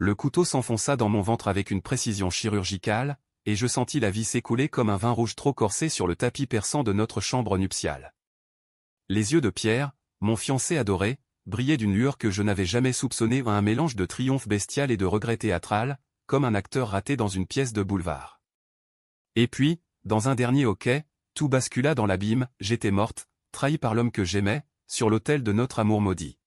Le couteau s'enfonça dans mon ventre avec une précision chirurgicale, et je sentis la vie s'écouler comme un vin rouge trop corsé sur le tapis perçant de notre chambre nuptiale. Les yeux de Pierre, mon fiancé adoré, brillaient d'une lueur que je n'avais jamais soupçonnée, un mélange de triomphe bestial et de regret théâtral, comme un acteur raté dans une pièce de boulevard. Et puis, dans un dernier hoquet, tout bascula dans l'abîme, j'étais morte, trahie par l'homme que j'aimais, sur l'autel de notre amour maudit.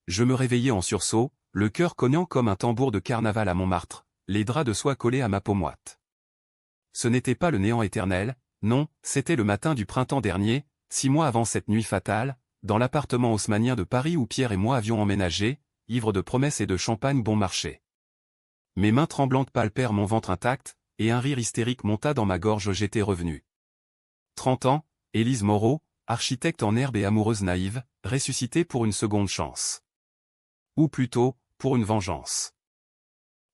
Je me réveillai en sursaut, le cœur cognant comme un tambour de carnaval à Montmartre, les draps de soie collés à ma peau moite. Ce n'était pas le néant éternel, non, c'était le matin du printemps dernier, 6 mois avant cette nuit fatale, dans l'appartement haussmannien de Paris où Pierre et moi avions emménagé, ivres de promesses et de champagne bon marché. Mes mains tremblantes palpèrent mon ventre intact, et un rire hystérique monta dans ma gorge. J'étais revenue. 30 ans, Élise Moreau, architecte en herbe et amoureuse naïve, ressuscitée pour une seconde chance. Ou plutôt, pour une vengeance.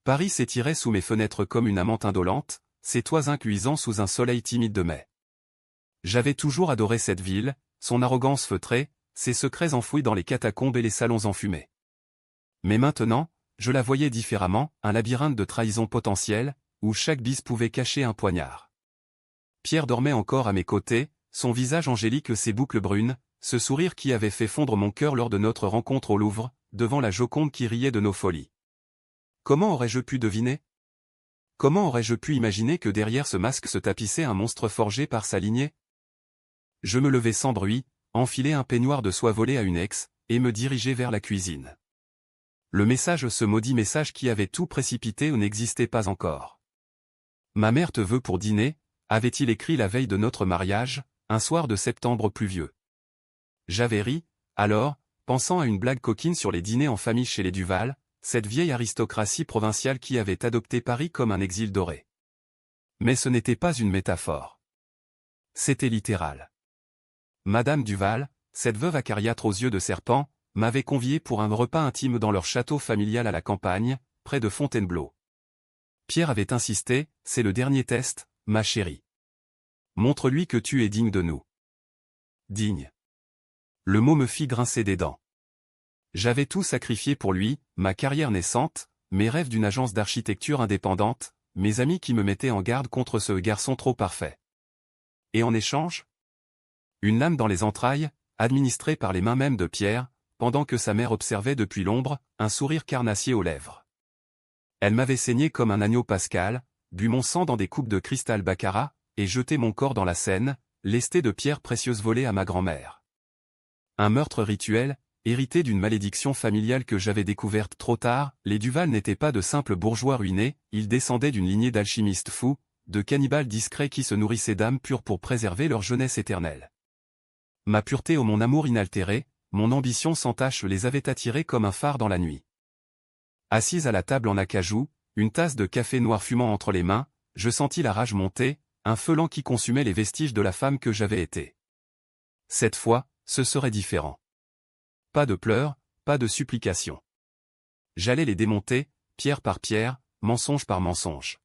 Paris s'étirait sous mes fenêtres comme une amante indolente, ses toits incluisants sous un soleil timide de mai. J'avais toujours adoré cette ville, son arrogance feutrée, ses secrets enfouis dans les catacombes et les salons enfumés. Mais maintenant, je la voyais différemment, un labyrinthe de trahisons potentielles, où chaque bise pouvait cacher un poignard. Pierre dormait encore à mes côtés, son visage angélique, ses boucles brunes, ce sourire qui avait fait fondre mon cœur lors de notre rencontre au Louvre, devant la Joconde qui riait de nos folies. Comment aurais-je pu deviner? Comment aurais-je pu imaginer que derrière ce masque se tapissait un monstre forgé par sa lignée? Je me levai sans bruit, enfilai un peignoir de soie volé à une ex, et me dirigeai vers la cuisine. Le message, ce maudit message qui avait tout précipité, n'existait pas encore. Ma mère te veut pour dîner, avait-il écrit la veille de notre mariage, un soir de septembre pluvieux. J'avais ri, alors, pensant à une blague coquine sur les dîners en famille chez les Duval, cette vieille aristocratie provinciale qui avait adopté Paris comme un exil doré. Mais ce n'était pas une métaphore. C'était littéral. Madame Duval, cette veuve acariâtre aux yeux de serpent, m'avait convié pour un repas intime dans leur château familial à la campagne, près de Fontainebleau. Pierre avait insisté, c'est le dernier test, ma chérie. Montre-lui que tu es digne de nous. Digne. Le mot me fit grincer des dents. J'avais tout sacrifié pour lui, ma carrière naissante, mes rêves d'une agence d'architecture indépendante, mes amis qui me mettaient en garde contre ce garçon trop parfait. Et en échange? Une lame dans les entrailles, administrée par les mains mêmes de Pierre, pendant que sa mère observait depuis l'ombre, un sourire carnassier aux lèvres. Elle m'avait saigné comme un agneau pascal, bu mon sang dans des coupes de cristal baccarat, et jeté mon corps dans la Seine, lesté de pierres précieuses volées à ma grand-mère. Un meurtre rituel, hérité d'une malédiction familiale que j'avais découverte trop tard. Les Duval n'étaient pas de simples bourgeois ruinés, ils descendaient d'une lignée d'alchimistes fous, de cannibales discrets qui se nourrissaient d'âmes pures pour préserver leur jeunesse éternelle. Ma pureté ou mon amour inaltéré, mon ambition sans tache les avait attirés comme un phare dans la nuit. Assise à la table en acajou, une tasse de café noir fumant entre les mains, je sentis la rage monter, un feu lent qui consumait les vestiges de la femme que j'avais été. Cette fois, ce serait différent. Pas de pleurs, pas de supplications. J'allais les démonter, pierre par pierre, mensonge par mensonge.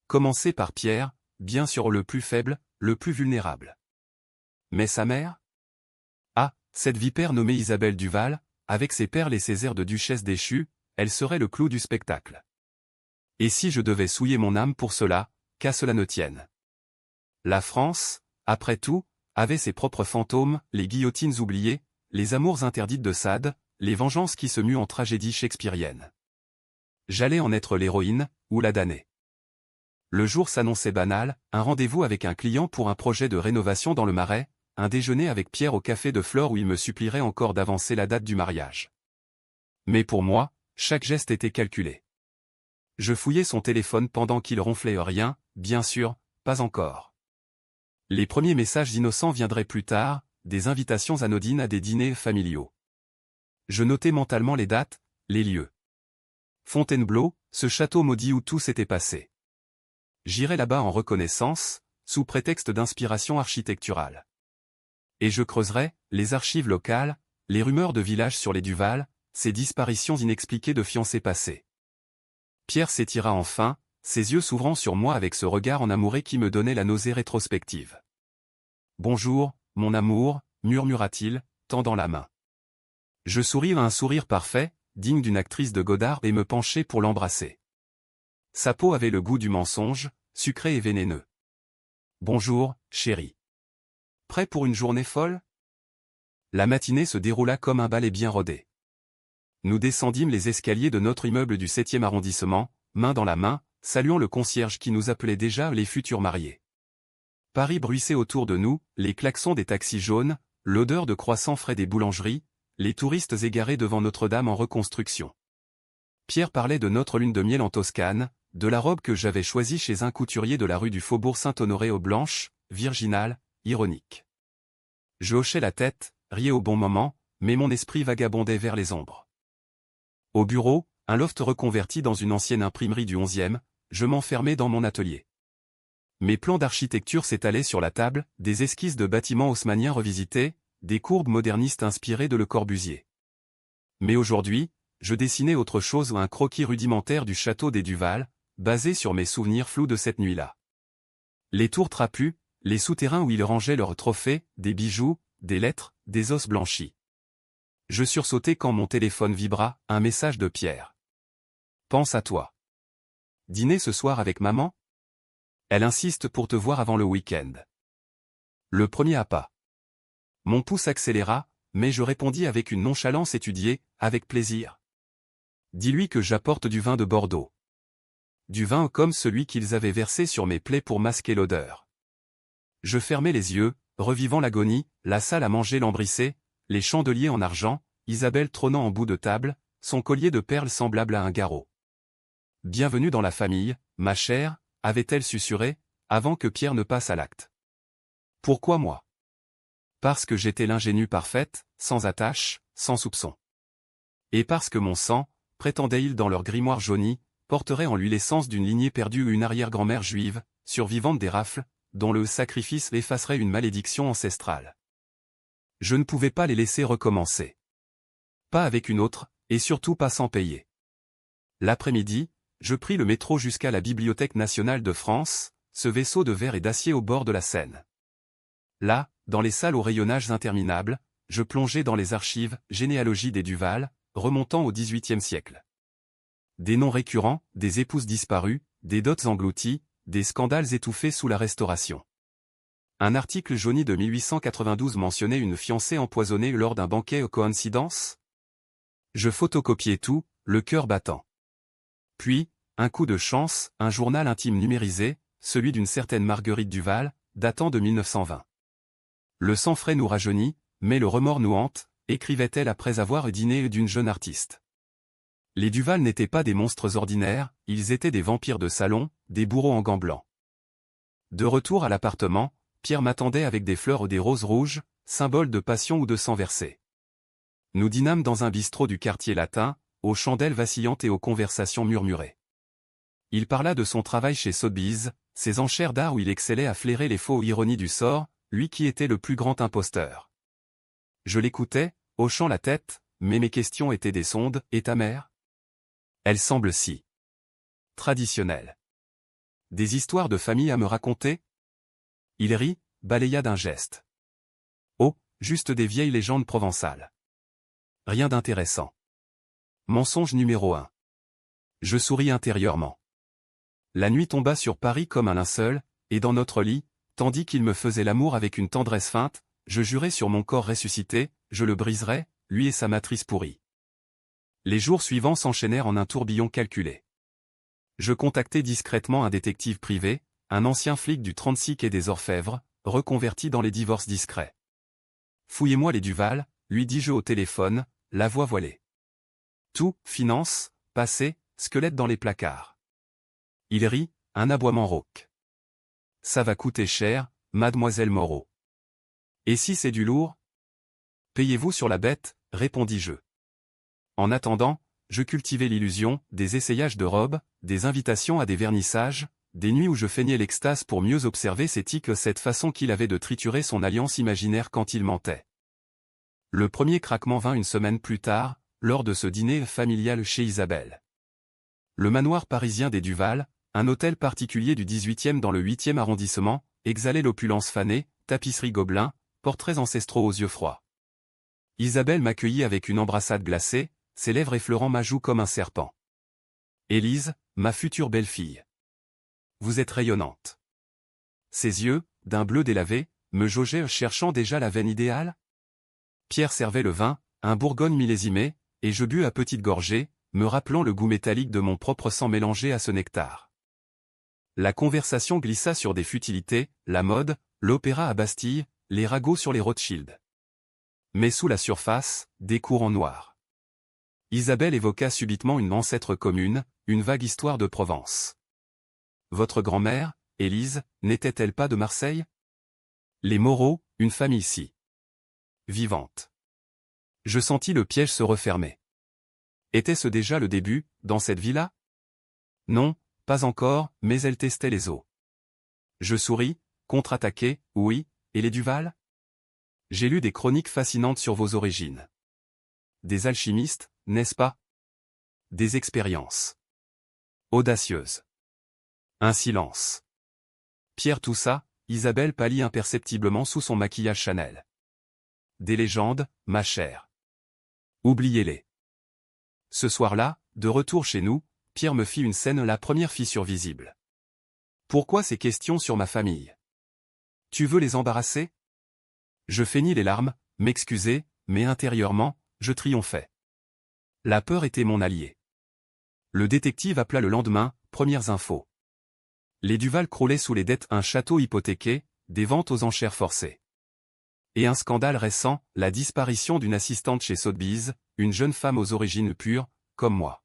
Commencer par Pierre, bien sûr le plus faible, le plus vulnérable. Mais sa mère? Ah, cette vipère nommée Isabelle Duval, avec ses perles et ses airs de duchesse déchue, elle serait le clou du spectacle. Et si je devais souiller mon âme pour cela, qu'à cela ne tienne. La France, après tout, avait ses propres fantômes, les guillotines oubliées, les amours interdites de Sade, les vengeances qui se muent en tragédie shakespearienne. J'allais en être l'héroïne, ou la damnée. Le jour s'annonçait banal, un rendez-vous avec un client pour un projet de rénovation dans le Marais, un déjeuner avec Pierre au café de Flore où il me supplierait encore d'avancer la date du mariage. Mais pour moi, chaque geste était calculé. Je fouillais son téléphone pendant qu'il ronflait. Rien, bien sûr, pas encore. Les premiers messages innocents viendraient plus tard, des invitations anodines à des dîners familiaux. Je notais mentalement les dates, les lieux. Fontainebleau, ce château maudit où tout s'était passé. J'irais là-bas en reconnaissance, sous prétexte d'inspiration architecturale. Et je creuserais les archives locales, les rumeurs de village sur les Duval, ces disparitions inexpliquées de fiancés passés. Pierre s'étira enfin, ses yeux s'ouvrant sur moi avec ce regard enamouré qui me donnait la nausée rétrospective. « Bonjour, mon amour » murmura-t-il, tendant la main. Je souris à un sourire parfait, digne d'une actrice de Godard, et me penchai pour l'embrasser. Sa peau avait le goût du mensonge, sucré et vénéneux. « Bonjour, chérie. Prêt pour une journée folle ?» La matinée se déroula comme un ballet bien rodé. Nous descendîmes les escaliers de notre immeuble du 7e arrondissement, main dans la main, saluant le concierge qui nous appelait déjà les futurs mariés. Paris bruissait autour de nous, les klaxons des taxis jaunes, l'odeur de croissants frais des boulangeries, les touristes égarés devant Notre-Dame en reconstruction. Pierre parlait de notre lune de miel en Toscane, de la robe que j'avais choisie chez un couturier de la rue du Faubourg Saint-Honoré aux blanches, virginale, ironique. Je hochais la tête, riais au bon moment, mais mon esprit vagabondait vers les ombres. Au bureau, un loft reconverti dans une ancienne imprimerie du 11e, je m'enfermais dans mon atelier. Mes plans d'architecture s'étalaient sur la table, des esquisses de bâtiments haussmanniens revisités, des courbes modernistes inspirées de Le Corbusier. Mais aujourd'hui, je dessinais autre chose, un croquis rudimentaire du château des Duval, basé sur mes souvenirs flous de cette nuit-là. Les tours trapues, les souterrains où ils rangeaient leurs trophées, des bijoux, des lettres, des os blanchis. Je sursautai quand mon téléphone vibra, un message de Pierre. « Pense à toi. Dîner ce soir avec maman ? Elle insiste pour te voir avant le week-end. » Le premier à pas. Mon pouce accéléra, mais je répondis avec une nonchalance étudiée, avec plaisir. Dis-lui que j'apporte du vin de Bordeaux. Du vin comme celui qu'ils avaient versé sur mes plaies pour masquer l'odeur. Je fermai les yeux, revivant l'agonie, la salle à manger lambrissée, les chandeliers en argent, Isabelle trônant en bout de table, son collier de perles semblable à un garrot. « Bienvenue dans la famille, ma chère », avait-elle susurré, avant que Pierre ne passe à l'acte. Pourquoi moi ? Parce que j'étais l'ingénue parfaite, sans attache, sans soupçon. Et parce que mon sang, prétendaient-ils dans leur grimoire jauni, porterait en lui l'essence d'une lignée perdue ou une arrière-grand-mère juive, survivante des rafles, dont le sacrifice effacerait une malédiction ancestrale. Je ne pouvais pas les laisser recommencer. Pas avec une autre, et surtout pas sans payer. L'après-midi, je pris le métro jusqu'à la Bibliothèque nationale de France, ce vaisseau de verre et d'acier au bord de la Seine. Là, dans les salles aux rayonnages interminables, je plongeais dans les archives, généalogie des Duval, remontant au XVIIIe siècle. Des noms récurrents, des épouses disparues, des dots englouties, des scandales étouffés sous la Restauration. Un article jauni de 1892 mentionnait une fiancée empoisonnée lors d'un banquet. Coïncidence ? Je photocopiais tout, le cœur battant. Puis, un coup de chance, un journal intime numérisé, celui d'une certaine Marguerite Duval, datant de 1920. Le sang frais nous rajeunit, mais le remords nous hante, écrivait-elle après avoir dîné d'une jeune artiste. Les Duval n'étaient pas des monstres ordinaires, ils étaient des vampires de salon, des bourreaux en gants blancs. De retour à l'appartement, Pierre m'attendait avec des fleurs ou des roses rouges, symboles de passion ou de sang versé. Nous dînâmes dans un bistrot du quartier latin, aux chandelles vacillantes et aux conversations murmurées. Il parla de son travail chez Sotheby's, ses enchères d'art où il excellait à flairer les faux ironies du sort, lui qui était le plus grand imposteur. Je l'écoutais, hochant la tête, mais mes questions étaient des sondes. « Et ta mère ? Elle semble si traditionnelle. Des histoires de famille à me raconter ? » Il rit, balaya d'un geste. « Oh, juste des vieilles légendes provençales. Rien d'intéressant. » Mensonge numéro 1. Je souris intérieurement. La nuit tomba sur Paris comme un linceul, et dans notre lit, tandis qu'il me faisait l'amour avec une tendresse feinte, je jurais sur mon corps ressuscité, je le briserais, lui et sa matrice pourrie. Les jours suivants s'enchaînèrent en un tourbillon calculé. Je contactai discrètement un détective privé, un ancien flic du 36 quai des Orfèvres, reconverti dans les divorces discrets. « Fouillez-moi les Duval », lui dis-je au téléphone, la voix voilée. Tout, finance, passé, squelette dans les placards. Il rit, un aboiement rauque. Ça va coûter cher, mademoiselle Moreau. Et si c'est du lourd ? Payez-vous sur la bête, répondis-je. En attendant, je cultivais l'illusion, des essayages de robes, des invitations à des vernissages, des nuits où je feignais l'extase pour mieux observer ces tics, cette façon qu'il avait de triturer son alliance imaginaire quand il mentait. Le premier craquement vint une semaine plus tard, lors de ce dîner familial chez Isabelle. Le manoir parisien des Duval, un hôtel particulier du 18e dans le 8e arrondissement, exhalait l'opulence fanée, tapisserie gobelin, portraits ancestraux aux yeux froids. Isabelle m'accueillit avec une embrassade glacée, ses lèvres effleurant ma joue comme un serpent. Élise, ma future belle-fille. Vous êtes rayonnante. Ses yeux, d'un bleu délavé, me jaugeaient cherchant déjà la veine idéale. Pierre servait le vin, un bourgogne millésimé, et je bus à petites gorgées, me rappelant le goût métallique de mon propre sang mélangé à ce nectar. La conversation glissa sur des futilités, la mode, l'opéra à Bastille, les ragots sur les Rothschild. Mais sous la surface, des courants noirs. Isabelle évoqua subitement une ancêtre commune, une vague histoire de Provence. Votre grand-mère, Élise, n'était-elle pas de Marseille? Les Moreau, une famille si vivante. Je sentis le piège se refermer. Était-ce déjà le début, dans cette villa? Non, pas encore, mais elle testait les eaux. Je souris, contre-attaqué, oui, et les Duval? J'ai lu des chroniques fascinantes sur vos origines. Des alchimistes, n'est-ce pas? Des expériences audacieuses. Un silence. Pierre toussa, Isabelle pâlit imperceptiblement sous son maquillage Chanel. Des légendes, ma chère. Oubliez-les. Ce soir-là, de retour chez nous, Pierre me fit une scène, la première fissure visible. Pourquoi ces questions sur ma famille? Tu veux les embarrasser? Je feignis les larmes, m'excusai, mais intérieurement, je triomphais. La peur était mon allié. Le détective appela le lendemain, premières infos. Les Duval croulaient sous les dettes, un château hypothéqué, des ventes aux enchères forcées. Et un scandale récent, la disparition d'une assistante chez Sotheby's, une jeune femme aux origines pures, comme moi.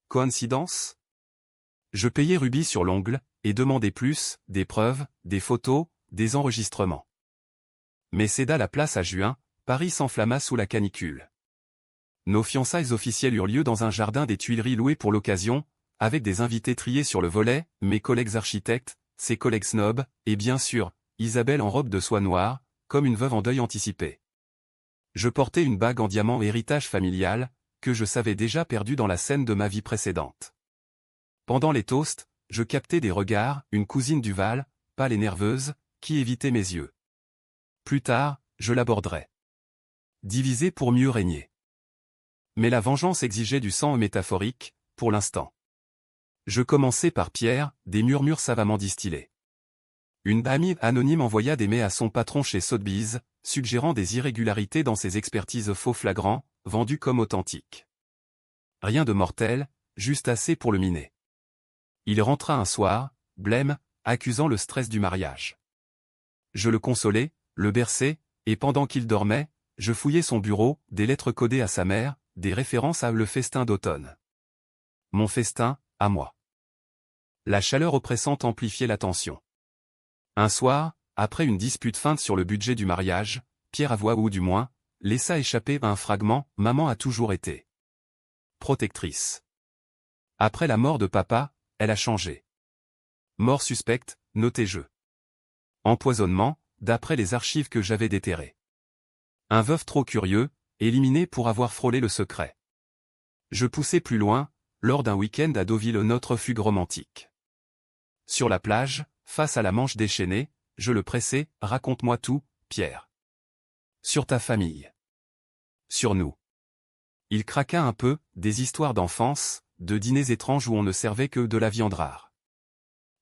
Coïncidence? Je payai rubis sur l'ongle, et demandai plus, des preuves, des photos, des enregistrements. Mais céda la place à juin, Paris s'enflamma sous la canicule. Nos fiançailles officielles eurent lieu dans un jardin des Tuileries loué pour l'occasion, avec des invités triés sur le volet, mes collègues architectes, ses collègues snobs, et bien sûr, Isabelle en robe de soie noire, comme une veuve en deuil anticipé. Je portais une bague en diamant héritage familial, que je savais déjà perdue dans la scène de ma vie précédente. Pendant les toasts, je captais des regards, une cousine Duval, pâle et nerveuse, qui évitait mes yeux. Plus tard, je l'aborderai. Diviser pour mieux régner. Mais la vengeance exigeait du sang métaphorique, pour l'instant. Je commençai par Pierre, des murmures savamment distillés. Une amie anonyme envoya des mails à son patron chez Sotheby's, suggérant des irrégularités dans ses expertises faux flagrants, vendus comme authentiques. Rien de mortel, juste assez pour le miner. Il rentra un soir, blême, accusant le stress du mariage. Je le consolai, le berçai, et pendant qu'il dormait, je fouillai son bureau, des lettres codées à sa mère, des références à le festin d'automne. Mon festin, à moi. La chaleur oppressante amplifiait la tension. Un soir, après une dispute feinte sur le budget du mariage, Pierre avoua ou du moins, laissa échapper un fragment, maman a toujours été protectrice. Après la mort de papa, elle a changé. Mort suspecte, notez-je. Empoisonnement, d'après les archives que j'avais déterrées. Un veuf trop curieux, éliminé pour avoir frôlé le secret. Je poussai plus loin, lors d'un week-end à Deauville, notre fugue romantique. Sur la plage, face à la Manche déchaînée, je le pressai, raconte-moi tout, Pierre. Sur ta famille. Sur nous. Il craqua un peu, des histoires d'enfance, de dîners étranges où on ne servait que de la viande rare.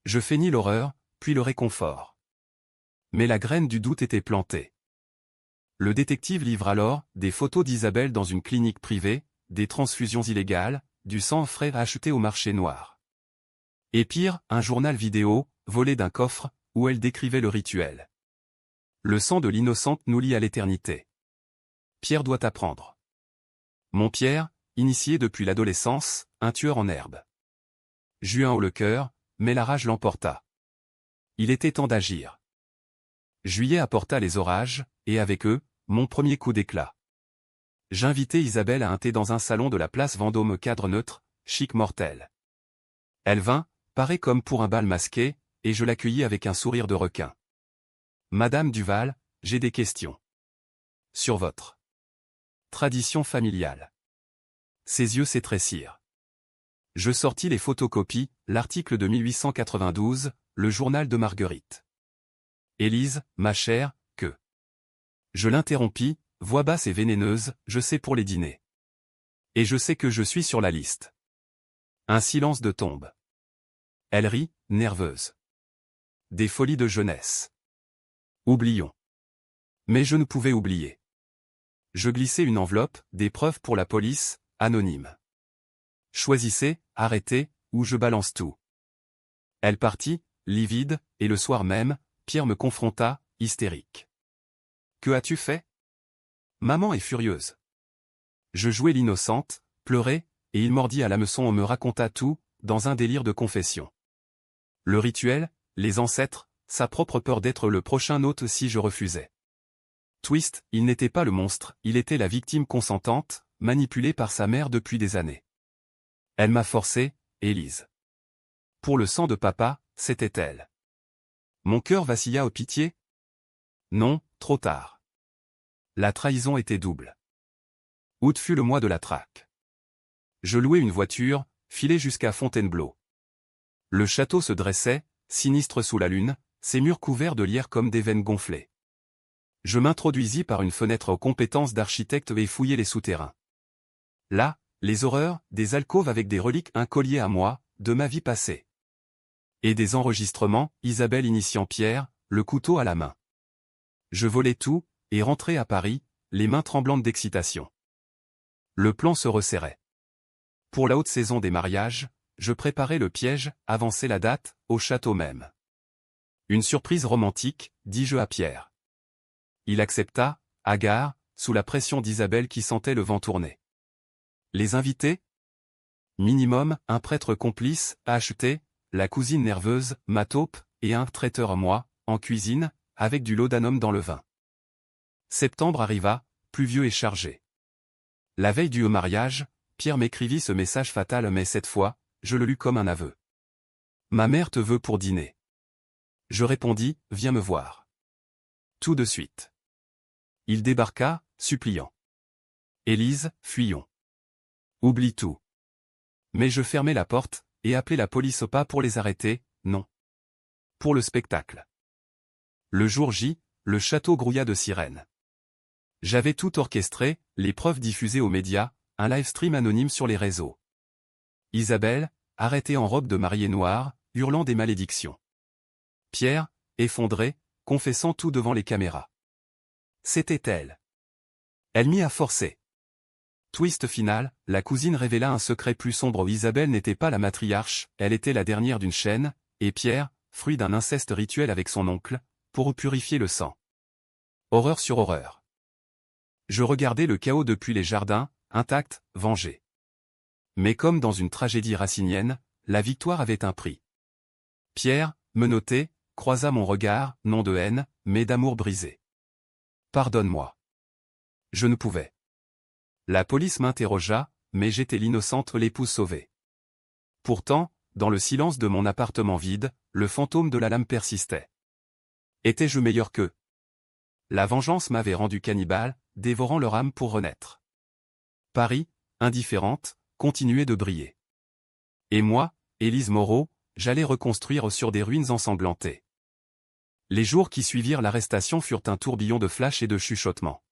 Je feignis l'horreur, puis le réconfort. Mais la graine du doute était plantée. Le détective livre alors des photos d'Isabelle dans une clinique privée, des transfusions illégales, du sang frais acheté au marché noir. Et pire, un journal vidéo, volé d'un coffre, où elle décrivait le rituel. Le sang de l'innocente nous lie à l'éternité. Pierre doit apprendre. Mon Pierre, initié depuis l'adolescence, un tueur en herbe. Juin haut le cœur, mais la rage l'emporta. Il était temps d'agir. Juillet apporta les orages, et avec eux, mon premier coup d'éclat. J'invitai Isabelle à un thé dans un salon de la place Vendôme, cadre neutre, chic mortel. Elle vint, parée comme pour un bal masqué, et je l'accueillis avec un sourire de requin. Madame Duval, j'ai des questions. Sur votre tradition familiale. Ses yeux s'étrécirent. Je sortis les photocopies, l'article de 1892, le journal de Marguerite. Élise, ma chère, que. Je l'interrompis, voix basse et vénéneuse, je sais pour les dîners. Et je sais que je suis sur la liste. Un silence de tombe. Elle rit, nerveuse. Des folies de jeunesse. Oublions. Mais je ne pouvais oublier. Je glissai une enveloppe, des preuves pour la police, anonyme. Choisissez, arrêtez, ou je balance tout. Elle partit, livide, et le soir même, Pierre me confronta, hystérique. Que as-tu fait? Maman est furieuse. Je jouais l'innocente, pleurais, et il mordit à l'hameçon. On me raconta tout, dans un délire de confession. Le rituel, les ancêtres, sa propre peur d'être le prochain hôte si je refusais. Twist, il n'était pas le monstre, il était la victime consentante, manipulée par sa mère depuis des années. Elle m'a forcé, Élise. Pour le sang de papa, c'était elle. Mon cœur vacilla au pitié? Non, trop tard. La trahison était double. Août fut le mois de la traque. Je louai une voiture, filai jusqu'à Fontainebleau. Le château se dressait, sinistre sous la lune, ses murs couverts de lierre comme des veines gonflées. Je m'introduisis par une fenêtre aux compétences d'architecte et fouillai les souterrains. Là, les horreurs, des alcôves avec des reliques, un collier à moi, de ma vie passée. Et des enregistrements, Isabelle initiant Pierre, le couteau à la main. Je volai tout, et rentrai à Paris, les mains tremblantes d'excitation. Le plan se resserrait. Pour la haute saison des mariages, je préparais le piège, avançai la date, au château même. Une surprise romantique, dis-je à Pierre. Il accepta, hagard, sous la pression d'Isabelle qui sentait le vent tourner. Les invités? Minimum, un prêtre complice, acheté, la cousine nerveuse, ma taupe, et un traiteur à moi, en cuisine, avec du laudanum dans le vin. Septembre arriva, pluvieux et chargé. La veille du mariage, Pierre m'écrivit ce message fatal mais cette fois, je le lus comme un aveu. Ma mère te veut pour dîner. Je répondis, viens me voir. Tout de suite. Il débarqua, suppliant. Élise, fuyons. Oublie tout. Mais je fermai la porte, et appelai la police pas pour les arrêter, non. Pour le spectacle. Le jour J, le château grouilla de sirènes. J'avais tout orchestré, les preuves diffusées aux médias, un live stream anonyme sur les réseaux. Isabelle, arrêtée en robe de mariée noire, hurlant des malédictions. Pierre, effondré, confessant tout devant les caméras. C'était elle. Elle m'y a forcé. Twist final, la cousine révéla un secret plus sombre. Isabelle n'était pas la matriarche, elle était la dernière d'une chaîne, et Pierre, fruit d'un inceste rituel avec son oncle, pour purifier le sang. Horreur sur horreur. Je regardais le chaos depuis les jardins, intact, vengé. Mais comme dans une tragédie racinienne, la victoire avait un prix. Pierre, menotté, croisa mon regard, non de haine, mais d'amour brisé. Pardonne-moi. Je ne pouvais. La police m'interrogea, mais j'étais l'innocente, l'épouse sauvée. Pourtant, dans le silence de mon appartement vide, le fantôme de la lame persistait. Étais-je meilleur qu'eux? La vengeance m'avait rendu cannibale, dévorant leur âme pour renaître. Paris, indifférente, continuait de briller. Et moi, Élise Moreau, j'allais reconstruire sur des ruines ensanglantées. Les jours qui suivirent l'arrestation furent un tourbillon de flashs et de chuchotements.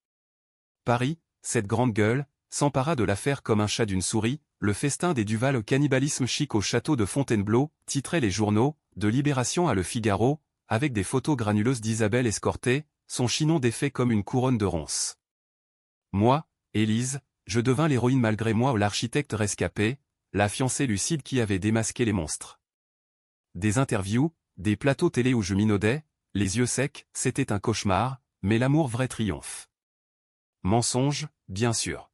Paris, cette grande gueule, s'empara de l'affaire comme un chat d'une souris, le festin des Duval au cannibalisme chic au château de Fontainebleau, titraient les journaux, de Libération à Le Figaro, avec des photos granuleuses d'Isabelle escortée, son chinon défait comme une couronne de ronces. Moi, Élise, je devins l'héroïne malgré moi, l'architecte rescapé, la fiancée lucide qui avait démasqué les monstres. Des interviews, des plateaux télé où je minaudais, les yeux secs, c'était un cauchemar, mais l'amour vrai triomphe. Mensonge, bien sûr.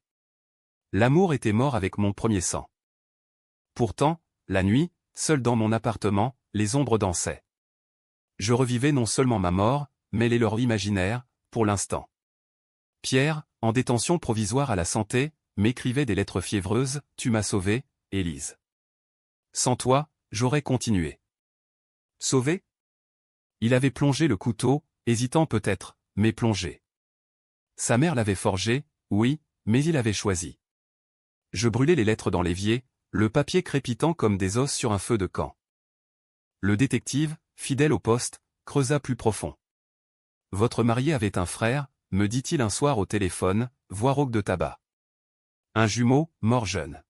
L'amour était mort avec mon premier sang. Pourtant, la nuit, seul dans mon appartement, les ombres dansaient. Je revivais non seulement ma mort, mais les leurs imaginaires, pour l'instant. Pierre, en détention provisoire à la santé, m'écrivait des lettres fiévreuses, tu m'as sauvé, Élise. Sans toi, j'aurais continué. Sauvé? Il avait plongé le couteau, hésitant peut-être, mais plongé. Sa mère l'avait forgé, oui, mais il avait choisi. Je brûlais les lettres dans l'évier, le papier crépitant comme des os sur un feu de camp. Le détective, fidèle au poste, creusa plus profond. Votre marié avait un frère, me dit-il un soir au téléphone, voix rauque de tabac. Un jumeau, mort jeune.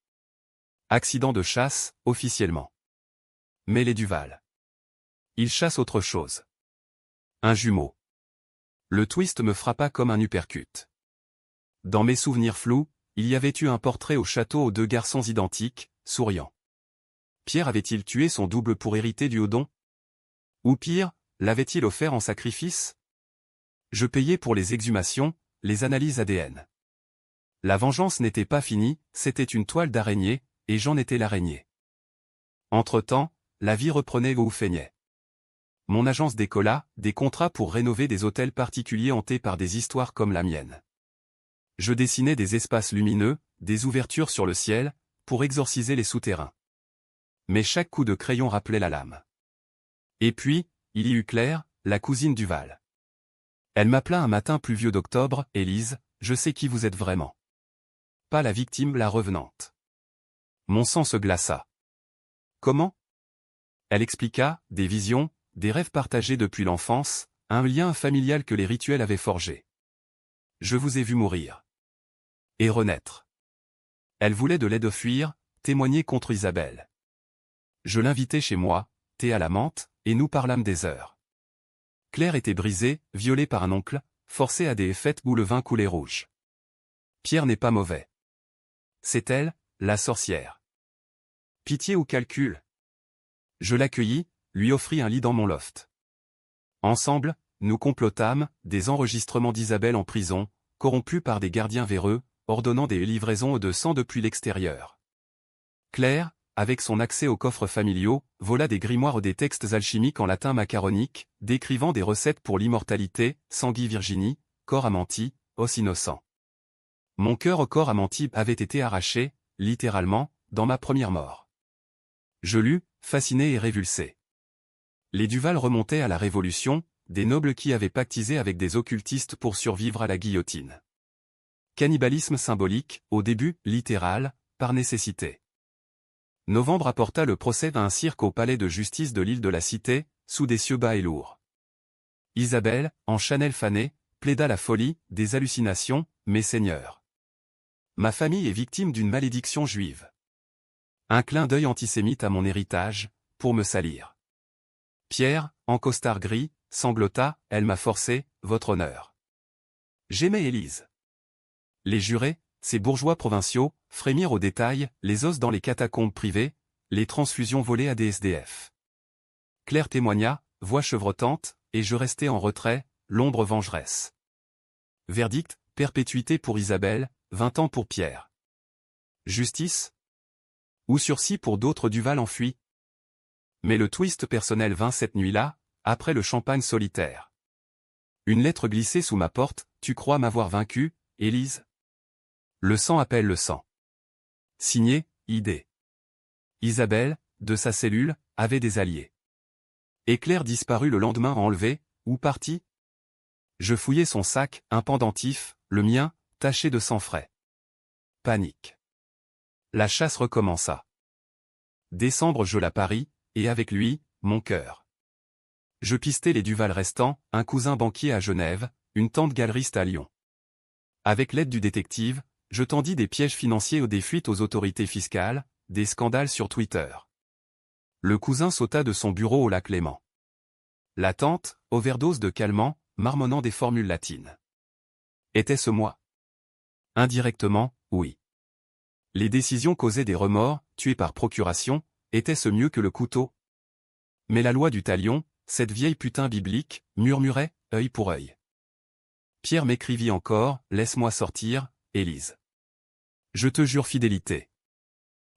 Accident de chasse, officiellement. Mais les Duval. Ils chassent autre chose. Un jumeau. Le twist me frappa comme un uppercut. Dans mes souvenirs flous, il y avait eu un portrait au château aux deux garçons identiques, souriants. Pierre avait-il tué son double pour hériter du Hodon? Ou pire, l'avait-il offert en sacrifice? Je payais pour les exhumations, les analyses ADN. La vengeance n'était pas finie, c'était une toile d'araignée, et j'en étais l'araignée. Entre-temps, la vie reprenait ou feignait. Mon agence décolla, des contrats pour rénover des hôtels particuliers hantés par des histoires comme la mienne. Je dessinais des espaces lumineux, des ouvertures sur le ciel, pour exorciser les souterrains. Mais chaque coup de crayon rappelait la lame. Et puis, il y eut Claire, la cousine Duval. Elle m'appela un matin pluvieux d'octobre, « Élise, je sais qui vous êtes vraiment. Pas la victime, la revenante. » Mon sang se glaça. Comment? Elle expliqua, des visions, des rêves partagés depuis l'enfance, un lien familial que les rituels avaient forgé. Je vous ai vu mourir. Et renaître. Elle voulait de l'aide à fuir, témoigner contre Isabelle. Je l'invitai chez moi, thé à la menthe, et nous parlâmes des heures. Claire était brisée, violée par un oncle, forcée à des fêtes où le vin coulait rouge. Pierre n'est pas mauvais. C'est elle, la sorcière. Pitié ou calcul? Je l'accueillis, lui offris un lit dans mon loft. Ensemble, nous complotâmes, des enregistrements d'Isabelle en prison, corrompue par des gardiens véreux, ordonnant des livraisons de sang depuis l'extérieur. Claire, avec son accès aux coffres familiaux, vola des grimoires des textes alchimiques en latin macaronique, décrivant des recettes pour l'immortalité, sanguis Virginie, corps amenti, os innocent. Mon cœur au corps amenti avait été arraché, littéralement, dans ma première mort. Je lus, fasciné et révulsé. Les Duval remontaient à la Révolution, des nobles qui avaient pactisé avec des occultistes pour survivre à la guillotine. Cannibalisme symbolique, au début, littéral, par nécessité. Novembre apporta le procès d'un cirque au palais de justice de l'île de la Cité, sous des cieux bas et lourds. Isabelle, en Chanel fanée, plaida la folie, des hallucinations, mes seigneurs. Ma famille est victime d'une malédiction juive. Un clin d'œil antisémite à mon héritage, pour me salir. Pierre, en costard gris, sanglota, elle m'a forcé, votre honneur. J'aimais Élise. Les jurés, ces bourgeois provinciaux, frémirent au détail, les os dans les catacombes privées, les transfusions volées à des SDF. Claire témoigna, voix chevrotante, et je restai en retrait, l'ombre vengeresse. Verdict, perpétuité pour Isabelle, 20 ans pour Pierre. Justice? Ou sursis pour d'autres Duval enfuis? Mais le twist personnel vint cette nuit-là, après le champagne solitaire. Une lettre glissée sous ma porte, tu crois m'avoir vaincu, Élise? Le sang appelle le sang. Signé, ID. Isabelle, de sa cellule, avait des alliés. Et Claire disparut le lendemain enlevée, ou partie? Je fouillai son sac, un pendentif, le mien, taché de sang frais. Panique. La chasse recommença. Décembre je la paris, et avec lui, mon cœur. Je pistai les Duval restants, un cousin banquier à Genève, une tante galeriste à Lyon. Avec l'aide du détective, je tendis des pièges financiers ou des fuites aux autorités fiscales, des scandales sur Twitter. Le cousin sauta de son bureau au lac Léman. La tante, overdose de calmant, marmonnant des formules latines. Était-ce moi? Indirectement, oui. Les décisions causaient des remords, tués par procuration, était-ce mieux que le couteau? Mais la loi du talion, cette vieille putain biblique, murmurait, œil pour œil. Pierre m'écrivit encore, laisse-moi sortir, Élise. Je te jure fidélité.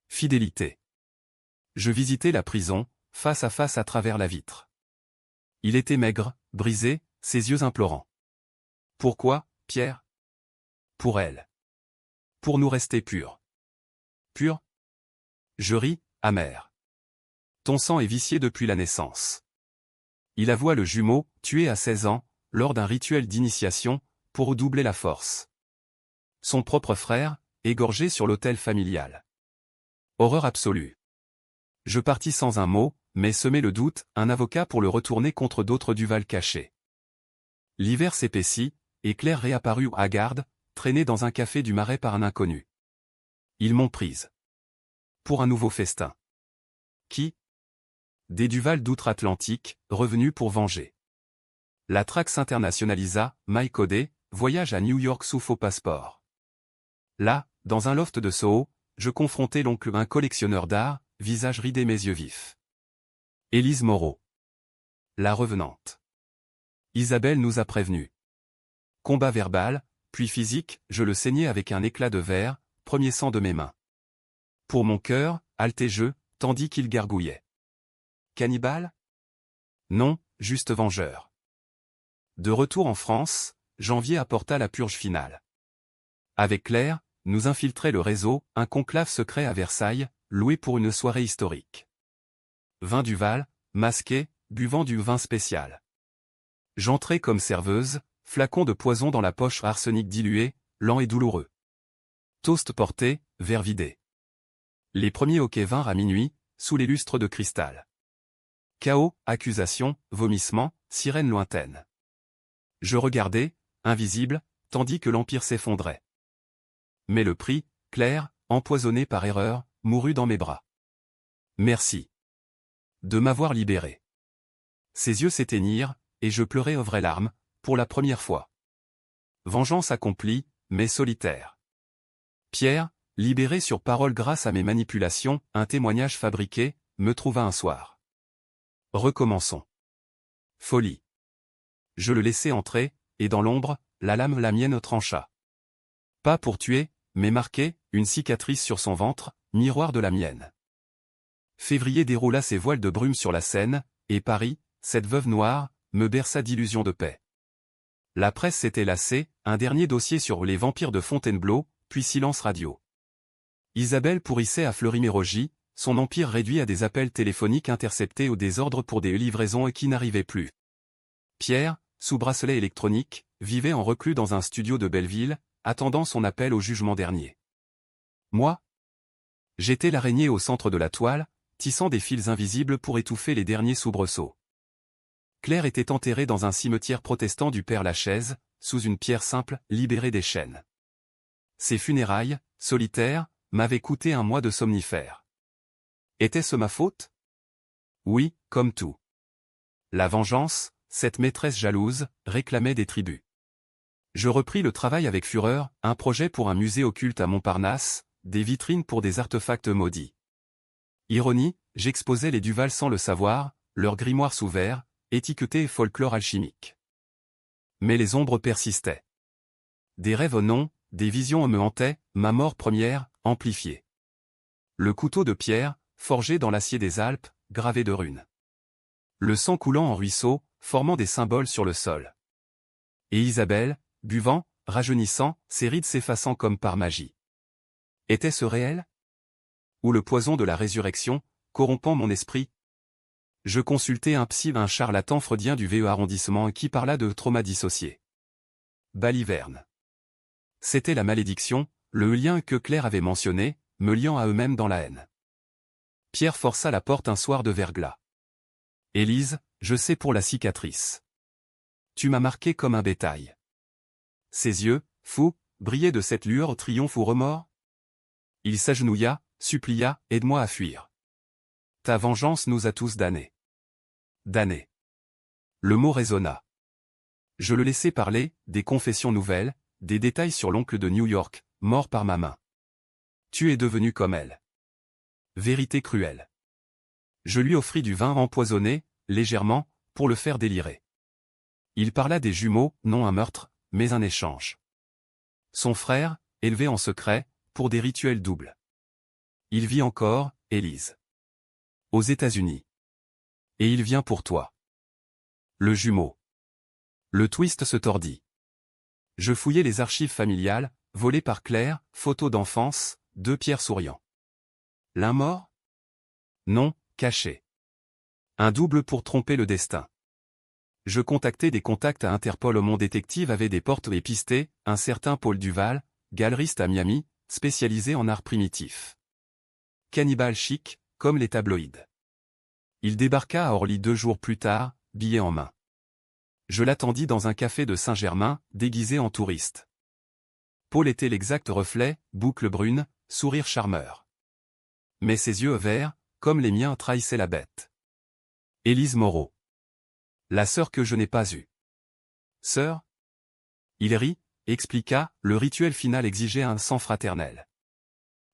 Fidélité. Je visitai la prison, face à travers la vitre. Il était maigre, brisé, ses yeux implorants. Pourquoi, Pierre? Pour elle. Pour nous rester purs. Purs? Je ris, amer. Ton sang est vicié depuis la naissance. Il avoua le jumeau, tué à 16 ans, lors d'un rituel d'initiation, pour redoubler la force. Son propre frère, égorgé sur l'autel familial. Horreur absolue. Je partis sans un mot, mais semai le doute, un avocat pour le retourner contre d'autres Duval cachés. L'hiver s'épaissit, et Claire réapparut hagarde, traînée dans un café du Marais par un inconnu. Ils m'ont prise. Pour un nouveau festin. Qui? Des Duval d'outre-Atlantique, revenus pour venger. La traque s'internationalisa, Mike Codé, voyage à New York sous faux passeport. Là, dans un loft de Soho, je confrontais l'oncle, un collectionneur d'art, visage ridé, mes yeux vifs. Élise Moreau. La revenante. Isabelle nous a prévenus. Combat verbal, puis physique, je le saignais avec un éclat de verre, premier sang de mes mains. Pour mon cœur, haletais-je, tandis qu'il gargouillait. Cannibale? Non, juste vengeur. De retour en France, janvier apporta la purge finale. Avec Claire, nous infiltrait le réseau, un conclave secret à Versailles, loué pour une soirée historique. Vin Duval, masqué, buvant du vin spécial. J'entrais comme serveuse, flacon de poison dans la poche, arsenic dilué, lent et douloureux. Toast porté, verre vidé. Les premiers hoquets vinrent à minuit, sous les lustres de cristal. Chaos, accusation, vomissement, sirène lointaine. Je regardais, invisible, tandis que l'empire s'effondrait. Mais le prix, Claire, empoisonné par erreur, mourut dans mes bras. Merci. De m'avoir libéré. Ses yeux s'éteignirent, et je pleurai aux vraies larmes, pour la première fois. Vengeance accomplie, mais solitaire. Pierre, libéré sur parole grâce à mes manipulations, un témoignage fabriqué, me trouva un soir. Recommençons. Folie. Je le laissai entrer, et dans l'ombre, la lame la mienne trancha. Pas pour tuer, mais marquer, une cicatrice sur son ventre, miroir de la mienne. Février déroula ses voiles de brume sur la Seine, et Paris, cette veuve noire, me berça d'illusions de paix. La presse s'était lassée, un dernier dossier sur les vampires de Fontainebleau, puis silence radio. Isabelle pourrissait à Fleury-Mérogis, son empire réduit à des appels téléphoniques interceptés au désordre pour des livraisons qui n'arrivaient plus. Pierre, sous bracelet électronique, vivait en reclus dans un studio de Belleville, attendant son appel au jugement dernier. Moi? J'étais l'araignée au centre de la toile, tissant des fils invisibles pour étouffer les derniers soubresauts. Claire était enterrée dans un cimetière protestant du Père-Lachaise, sous une pierre simple, libérée des chaînes. Ses funérailles, solitaires, m'avaient coûté 1 mois de somnifères. Était-ce ma faute? Oui, comme tout. La vengeance, cette maîtresse jalouse, réclamait des tributs. Je repris le travail avec fureur, un projet pour un musée occulte à Montparnasse, des vitrines pour des artefacts maudits. Ironie, j'exposais les Duval sans le savoir, leurs grimoires sous verre, étiquetés folklore alchimique. Mais les ombres persistaient. Des rêves au nom, des visions me hantaient, ma mort première, amplifiée. Le couteau de pierre, forgé dans l'acier des Alpes, gravé de runes. Le sang coulant en ruisseaux, formant des symboles sur le sol. Et Isabelle, buvant, rajeunissant, ses rides s'effaçant comme par magie. Était-ce réel? Ou le poison de la résurrection, corrompant mon esprit? Je consultai un psy, un charlatan freudien du VE arrondissement qui parla de trauma dissocié. Baliverne. C'était la malédiction, le lien que Claire avait mentionné, me liant à eux-mêmes dans la haine. Pierre força la porte un soir de verglas. Élise, je sais pour la cicatrice. Tu m'as marqué comme un bétail. Ses yeux, fous, brillaient de cette lueur au triomphe ou remords. Il s'agenouilla, supplia, aide-moi à fuir. Ta vengeance nous a tous damnés. Damnés. Le mot résonna. Je le laissai parler, des confessions nouvelles, des détails sur l'oncle de New York, mort par ma main. Tu es devenu comme elle. Vérité cruelle. Je lui offris du vin empoisonné, légèrement, pour le faire délirer. Il parla des jumeaux, non un meurtre, mais un échange. Son frère, élevé en secret, pour des rituels doubles. Il vit encore, Élise. Aux États-Unis. Et il vient pour toi. Le jumeau. Le twist se tordit. Je fouillai les archives familiales, volées par Claire, photos d'enfance, 2 Pierre souriant. L'un mort? Non, caché. Un double pour tromper le destin. Je contactai des contacts à Interpol. Mon détective avait des portes épistées, un certain Paul Duval, galeriste à Miami, spécialisé en art primitif. Cannibale chic, comme les tabloïds. Il débarqua à Orly 2 jours plus tard, billet en main. Je l'attendis dans un café de Saint-Germain, déguisé en touriste. Paul était l'exact reflet, boucle brune, sourire charmeur. Mais ses yeux verts, comme les miens, trahissaient la bête. Élise Moreau. La sœur que je n'ai pas eue. Sœur? Il rit, expliqua, le rituel final exigeait un sang fraternel.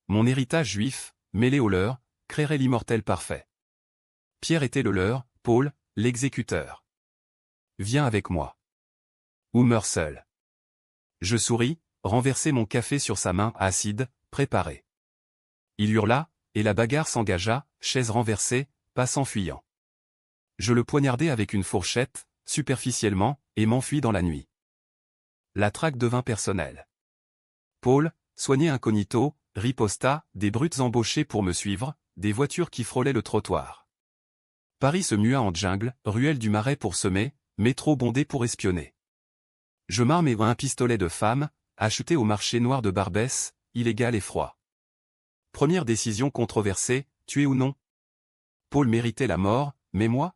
Mon héritage juif, mêlé au leur, créerait l'immortel parfait. Pierre était le leur, Paul, l'exécuteur. Viens avec moi. Ou meurs seul. Je souris, renversai mon café sur sa main acide, préparée. Il hurla, et la bagarre s'engagea, chaise renversée, pas s'enfuyant. Je le poignardai avec une fourchette, superficiellement, et m'enfuis dans la nuit. La traque devint personnelle. Paul, soigné incognito, riposta, des brutes embauchées pour me suivre, des voitures qui frôlaient le trottoir. Paris se mua en jungle, ruelle du Marais pour semer, métro bondé pour espionner. Je m'armai un pistolet de femme, acheté au marché noir de Barbès, illégal et froid. Première décision controversée, tuer ou non? Paul méritait la mort, mais moi?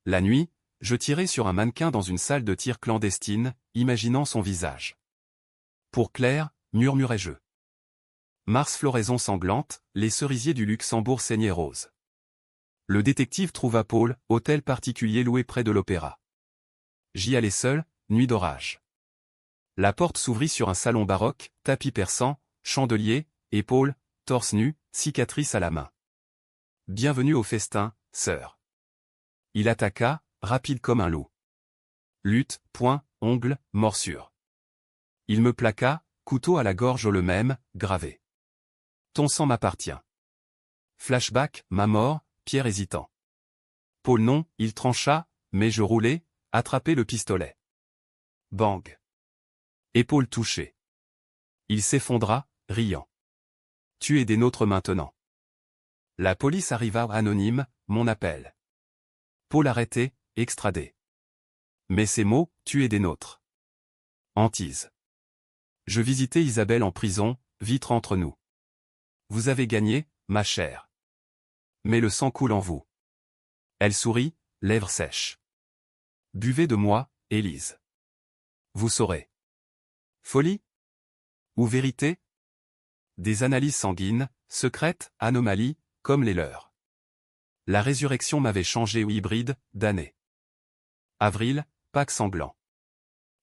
La nuit, je tirai sur un mannequin dans une salle de tir clandestine, imaginant son visage. Pour Claire, murmurai-je. Mars floraison sanglante, les cerisiers du Luxembourg saignaient rose. Le détective trouva Paul, hôtel particulier loué près de l'opéra. J'y allai seul, nuit d'orage. La porte s'ouvrit sur un salon baroque, tapis persan, chandelier, et Paul, torse nu, cicatrice à la main. Bienvenue au festin, sœur. Il attaqua, rapide comme un loup. Lutte, poing, ongles, morsure. Il me plaqua, couteau à la gorge le même, gravé. Ton sang m'appartient. Flashback, ma mort, Pierre hésitant. Paul non, il trancha, mais je roulai, attrapai le pistolet. Bang. Épaule touchée. Il s'effondra, riant. Tu es des nôtres maintenant. La police arriva anonyme, mon appel. Paul arrêté, extradé. Mais ces mots, tu es des nôtres. Hantise. Je visitais Isabelle en prison, vitre entre nous. Vous avez gagné, ma chère. Mais le sang coule en vous. Elle sourit, lèvres sèches. Buvez de moi, Élise. Vous saurez. Folie? Ou vérité? Des analyses sanguines, secrètes, anomalies, comme les leurs. La résurrection m'avait changé ou hybride, damné. Avril, Pâques sanglant.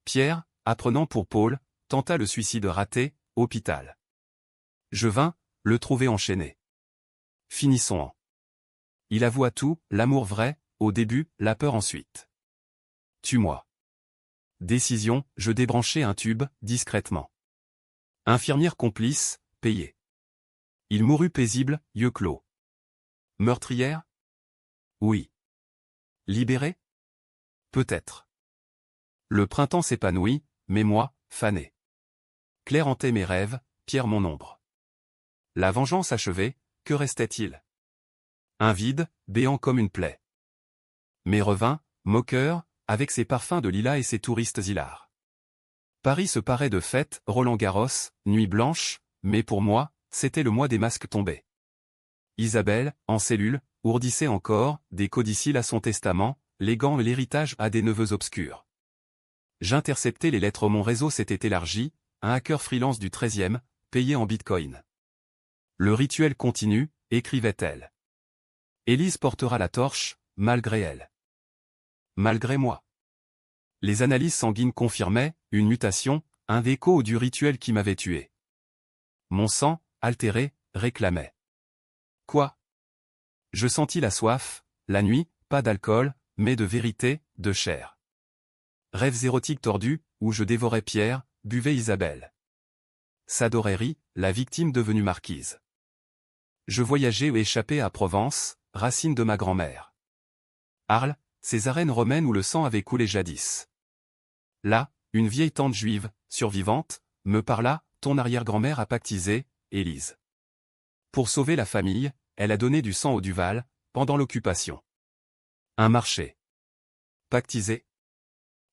Pierre, apprenant pour Paul, tenta le suicide raté, hôpital. Je vins, le trouver enchaîné. Finissons en. Il avoua tout, l'amour vrai, au début, la peur ensuite. Tue-moi. Décision, je débranchai un tube, discrètement. Infirmière complice, payée. Il mourut paisible, yeux clos. Meurtrière? Oui. Libérée? Peut-être. Le printemps s'épanouit, mais moi, fané. Claire hantait mes rêves, Pierre mon ombre. La vengeance achevée, que restait-il? Un vide, béant comme une plaie. Mais revint, moqueur, avec ses parfums de lilas et ses touristes hilars. Paris se parait de fête, Roland-Garros, nuit blanche, mais pour moi, c'était le mois des masques tombés. Isabelle, en cellule, ourdissait encore, des codicilles à son testament, les gants et l'héritage à des neveux obscurs. J'interceptais les lettres, mon réseau s'était élargi, un hacker freelance du 13e, payé en bitcoin. Le rituel continue, écrivait-elle. Élise portera la torche, malgré elle. Malgré moi. Les analyses sanguines confirmaient, une mutation, un écho du rituel qui m'avait tué. Mon sang, altéré, réclamait. Quoi? Je sentis la soif, la nuit, pas d'alcool, mais de vérité, de chair. Rêves érotiques tordus, où je dévorais Pierre, buvais Isabelle. Sadorerie, la victime devenue marquise. Je voyageais ou échappais à Provence, racine de ma grand-mère. Arles, ces arènes romaines où le sang avait coulé jadis. Là, une vieille tante juive, survivante, me parla, ton arrière-grand-mère a pactisé, Élise. Pour sauver la famille, elle a donné du sang au Duval, pendant l'occupation. Un marché. Pactisé.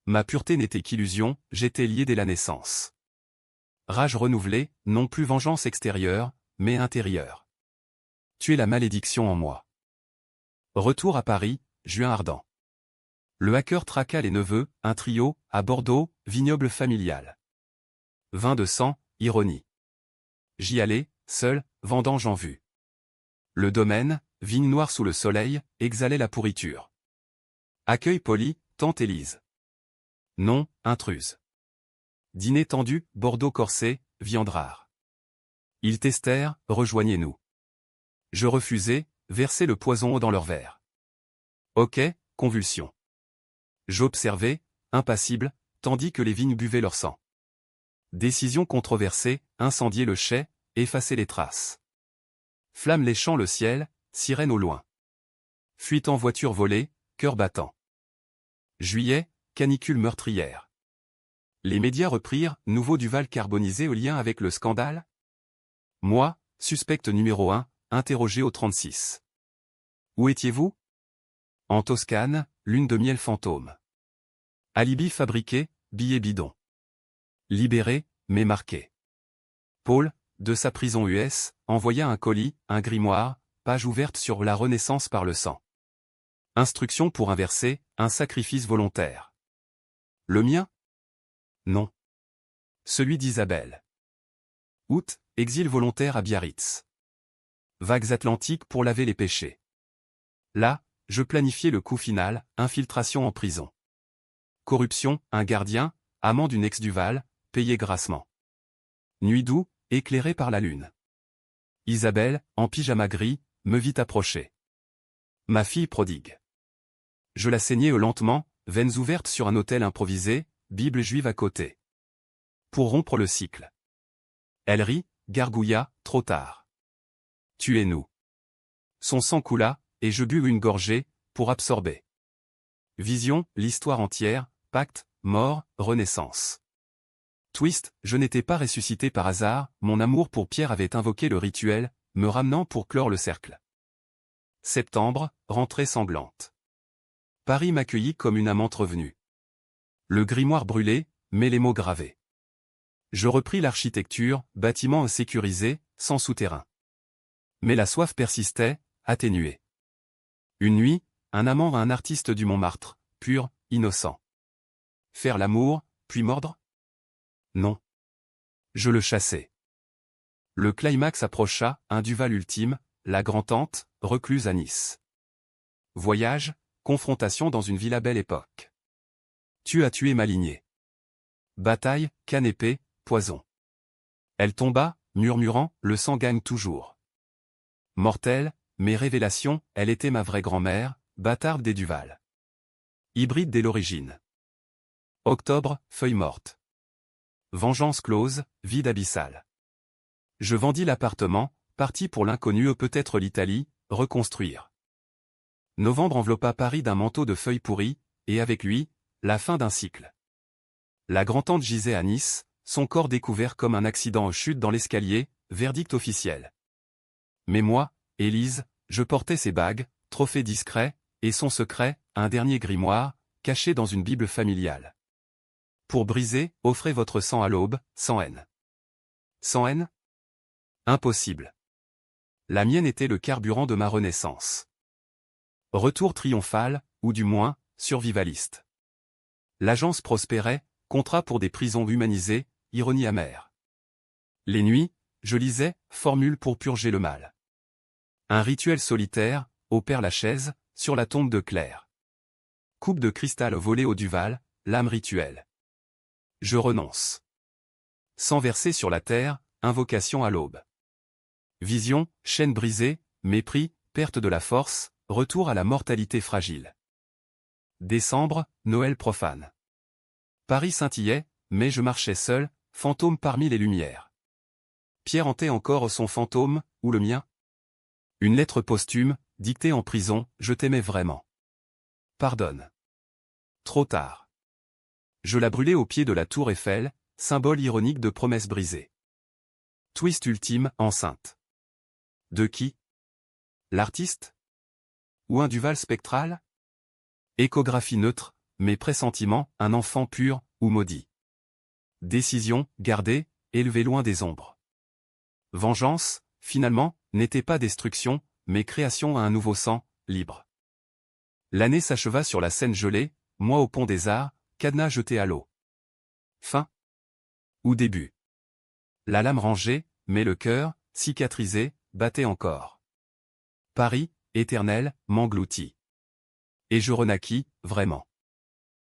Ma pureté n'était qu'illusion, j'étais lié dès la naissance. Rage renouvelée, non plus vengeance extérieure, mais intérieure. Tu es la malédiction en moi. Retour à Paris, juin ardent. Le hacker traqua les neveux, un trio, à Bordeaux, vignoble familial. Vin de sang, ironie. J'y allais, seul, vendange en vue. Le domaine, vigne noire sous le soleil, exhalait la pourriture. Accueil poli, tante Élise. Non, intruse. Dîner tendu, Bordeaux corsé, viande rare. Ils testèrent, rejoignez-nous. Je refusai, versai le poison dans leur verre. Ok, convulsion. J'observais, impassible, tandis que les vignes buvaient leur sang. Décision controversée, incendier le chai, effacer les traces. Flamme léchant le ciel, sirène au loin. Fuite en voiture volée, cœur battant. Juillet, canicule meurtrière. Les médias reprirent, nouveau Duval carbonisé au lien avec le scandale? Moi, suspecte numéro 1, interrogé au 36. Où étiez-vous? En Toscane, lune de miel fantôme. Alibi fabriqué, billet bidon. Libéré, mais marqué. Paul, de sa prison US, envoya un colis, un grimoire, page ouverte sur la renaissance par le sang. Instruction pour inverser, un sacrifice volontaire. Le mien? Non. Celui d'Isabelle. Août, exil volontaire à Biarritz. Vagues atlantiques pour laver les péchés. Là, je planifiais le coup final, infiltration en prison. Corruption, un gardien, amant d'une ex-Duval, payé grassement. Nuit d'août, éclairée par la lune. Isabelle, en pyjama gris, me vit approcher. Ma fille prodigue. Je la saignais lentement, veines ouvertes sur un autel improvisé, Bible juive à côté. Pour rompre le cycle. Elle rit, gargouilla, trop tard. Tuez-nous. Son sang coula, et je bus une gorgée, pour absorber. Vision, l'histoire entière, pacte, mort, renaissance. Twist, je n'étais pas ressuscité par hasard, mon amour pour Pierre avait invoqué le rituel, me ramenant pour clore le cercle. Septembre, rentrée sanglante. Paris m'accueillit comme une amante revenue. Le grimoire brûlé, mais les mots gravés. Je repris l'architecture, bâtiment sécurisé, sans souterrain. Mais la soif persistait, atténuée. Une nuit, un amant à un artiste du Montmartre, pur, innocent. Faire l'amour, puis mordre? Non. Je le chassai. Le climax approcha, un Duval ultime, la grand-tante, recluse à Nice. Voyage, confrontation dans une villa belle époque. Tu as tué ma lignée. Bataille, canne-épée, poison. Elle tomba, murmurant, le sang gagne toujours. Mortelle, mes révélations, elle était ma vraie grand-mère, bâtarde des Duval. Hybride dès l'origine. Octobre, feuille morte. Vengeance close, vide abyssal. Je vendis l'appartement, parti pour l'inconnu, peut-être l'Italie, reconstruire. Novembre enveloppa Paris d'un manteau de feuilles pourries, et avec lui, la fin d'un cycle. La grand-tante gisait à Nice, son corps découvert comme un accident aux chutes dans l'escalier, verdict officiel. Mais moi, Élise, je portais ses bagues, trophée discret, et son secret, un dernier grimoire, caché dans une Bible familiale. Pour briser, offrez votre sang à l'aube, sans haine. Sans haine? Impossible. La mienne était le carburant de ma renaissance. Retour triomphal, ou du moins, survivaliste. L'agence prospérait, contrat pour des prisons humanisées, ironie amère. Les nuits, je lisais, formule pour purger le mal. Un rituel solitaire, au Père-Lachaise, sur la tombe de Claire. Coupe de cristal volée au Duval, l'âme rituelle. Je renonce. Sang versé sur la terre, invocation à l'aube. Vision, chaîne brisée, mépris, perte de la force, retour à la mortalité fragile. Décembre, Noël profane. Paris scintillait, mais je marchais seul, fantôme parmi les lumières. Pierre hantait encore son fantôme, ou le mien? Une lettre posthume, dictée en prison, je t'aimais vraiment. Pardonne. Trop tard. Je la brûlais au pied de la tour Eiffel, symbole ironique de promesses brisées. Twist ultime, enceinte. De qui? L'artiste? Ou un Duval spectral? Échographie neutre, mes pressentiments, un enfant pur, ou maudit. Décision, garder, élever loin des ombres. Vengeance, finalement, n'était pas destruction, mais création à un nouveau sang, libre. L'année s'acheva sur la Seine gelée, moi au pont des Arts, cadenas jeté à l'eau. Fin? Ou début? La lame rangée, mais le cœur, cicatrisé, battait encore. Paris, éternel, m'engloutit. Et je renaquis, vraiment.